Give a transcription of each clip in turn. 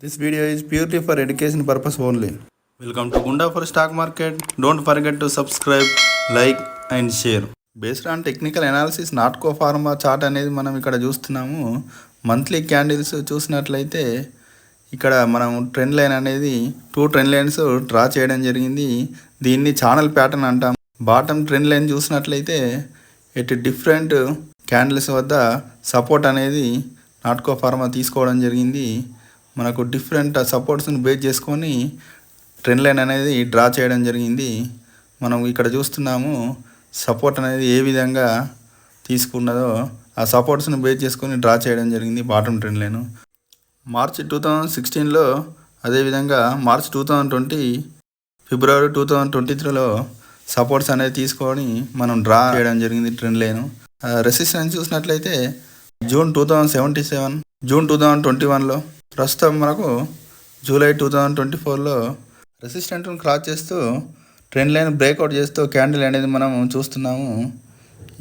This video is purely for education purpose only. Welcome to Gunda for stock market. Don't forget to subscribe, like and share. Based on technical analysis, Natco pharma chart అనేది మనం ఇక్కడ చూస్తున్నాము. Monthly candles చూసినట్లయితే ఇక్కడ మనం trend line అనేది 2 trend lines draw చేయడం జరిగింది. దీన్ని ఛానల్ ప్యాటర్న్ అంటాం. బాటమ్ ట్రెండ్ లైన్ చూసినట్లయితే ఎట్ డిఫరెంట్ క్యాండిల్స్ వద్ద సపోర్ట్ అనేది నాట్కో ఫార్మా తీసుకోవడం జరిగింది. మనకు డిఫరెంట్ సపోర్ట్స్ని బేస్ చేసుకొని ట్రెండ్ లైన్ అనేది డ్రా చేయడం జరిగింది. మనం ఇక్కడ చూస్తున్నాము సపోర్ట్ అనేది ఏ విధంగా తీసుకున్నదో ఆ సపోర్ట్స్ని బేస్ చేసుకొని డ్రా చేయడం జరిగింది బాటమ్ ట్రెండ్ లైన్. మార్చ్ 2016లో అదేవిధంగా మార్చ్ 2020 ఫిబ్రవరి 2023లో సపోర్ట్స్ అనేది తీసుకొని మనం డ్రా చేయడం జరిగింది ట్రెండ్ లైన్. రెసిస్టెన్స్ చూసినట్లయితే జూన్ 2077, జూన్ 2021లో, ప్రస్తుతం మనకు జూలై 2024లో రెసిస్టెంట్ను క్రాస్ చేస్తూ ట్రెండ్ లైన్ బ్రేక్అవుట్ చేస్తూ క్యాండిల్ అనేది మనం చూస్తున్నాము.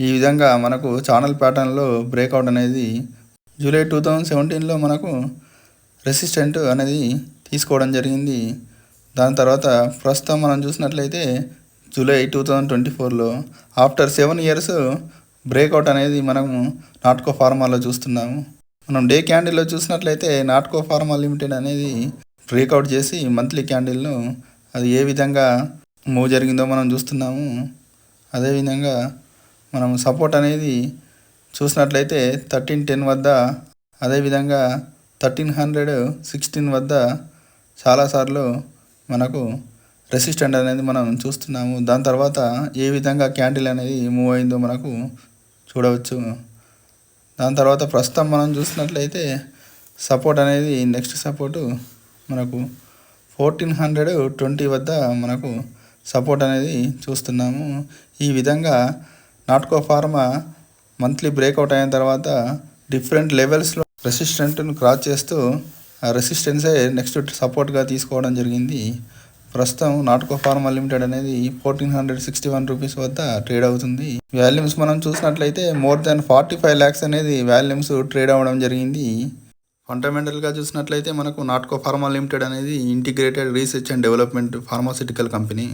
ఈ విధంగా మనకు ఛానల్ ప్యాటర్న్లో బ్రేక్అవుట్ అనేది జూలై 2017లో మనకు రెసిస్టెంట్ అనేది తీసుకోవడం జరిగింది. దాని తర్వాత ప్రస్తుతం మనం చూసినట్లయితే జూలై 2024లో ఆఫ్టర్ 7 years బ్రేక్అవుట్ అనేది మనము నాట్కో ఫార్మాలో చూస్తున్నాము. మనం డే క్యాండిల్లో చూసినట్లయితే నాట్కో ఫార్మా లిమిటెడ్ అనేది బ్రేక్అవుట్ చేసి మంత్లీ క్యాండిల్ను అది ఏ విధంగా మూవ్ జరిగిందో మనం చూస్తున్నాము. అదేవిధంగా మనం సపోర్ట్ అనేది చూసినట్లయితే 1310 వద్ద, అదేవిధంగా 1316 వద్ద చాలాసార్లు మనకు రెసిస్టెంట్ అనేది మనం చూస్తున్నాము. దాని తర్వాత ఏ విధంగా క్యాండిల్ అనేది మూవ్ అయిందో మనకు చూడవచ్చు. దాని తర్వాత ప్రస్తుతం మనం చూసినట్లయితే సపోర్ట్ అనేది నెక్స్ట్ సపోర్టు మనకు 1420 వద్ద మనకు సపోర్ట్ అనేది చూస్తున్నాము. ఈ విధంగా నాట్కో ఫార్మా మంత్లీ బ్రేక్అవుట్ అయిన తర్వాత డిఫరెంట్ లెవెల్స్లో రెసిస్టెంట్ను క్రాస్ చేస్తూ ఆ రెసిస్టెన్సే నెక్స్ట్ సపోర్ట్గా తీసుకోవడం జరిగింది. ప్రస్తుతం నాట్కో ఫార్మా లిమిటెడ్ అనేది 1461 రూపీస్ వద్ద ట్రేడ్ అవుతుంది. వాల్యూమ్స్ మనం చూసినట్లయితే మోర్ దాన్ 45 lakhs అనేది వాల్యూమ్స్ ట్రేడ్ అవ్వడం జరిగింది. ఫండమెంటల్గా చూసినట్లయితే మనకు నాట్కో ఫార్మా లిమిటెడ్ అనేది integrated research and development pharmaceutical company.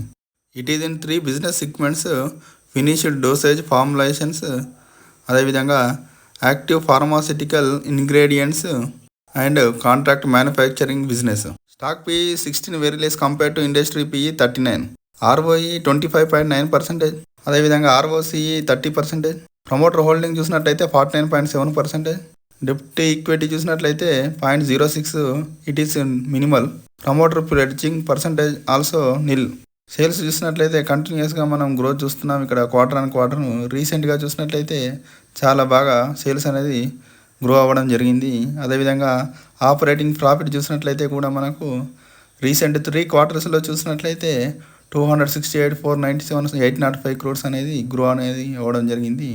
It is in 3 business segments: finished dosage formulations, అదేవిధంగా active pharmaceutical ingredients and contract manufacturing business. Stock PE 16 very less compare to industry PE 39, ROE 25.9%, అదేవిధంగా ROCE 30%. Promoter holding చూసినట్లయితే 49.7%. డెప్ట్ equity చూసినట్లయితే 0.06, it is minimal. Promoter pledging percentage also nil. Sales చూసినట్లయితే కంటిన్యూస్గా మనం growth చూస్తున్నాం. ఇక్కడ quarter and quarter రీసెంట్గా చూసినట్లయితే చాలా బాగా సేల్స్ అనేది గ్రో అవ్వడం జరిగింది. అదేవిధంగా ఆపరేటింగ్ ప్రాఫిట్ చూసినట్లయితే కూడా మనకు రీసెంట్ 3 quartersలో చూసినట్లయితే 268,497, 805 crores అనేది గ్రో అనేది అవ్వడం జరిగింది.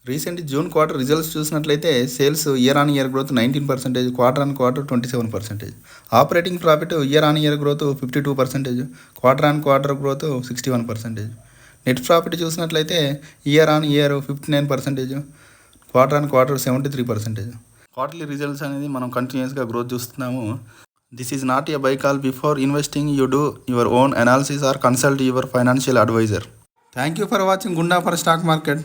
రీసెంట్ జూన్ క్వార్టర్ రిజల్ట్స్ చూసినట్లయితే sales year on year growth 19%, quarter on quarter 27%. Operating profit year on year growth 52%, quarter on quarter growth 61%. Net profit చూసినట్లయితే year on year 59%, quarter on quarter 73%. Quarterly results అనేది మనం కంటిన్యూస్గా growth చూస్తున్నాము. This is not a buy call. Before investing you do your own analysis or consult your financial advisor. Thank you for watching గుండా for stock market.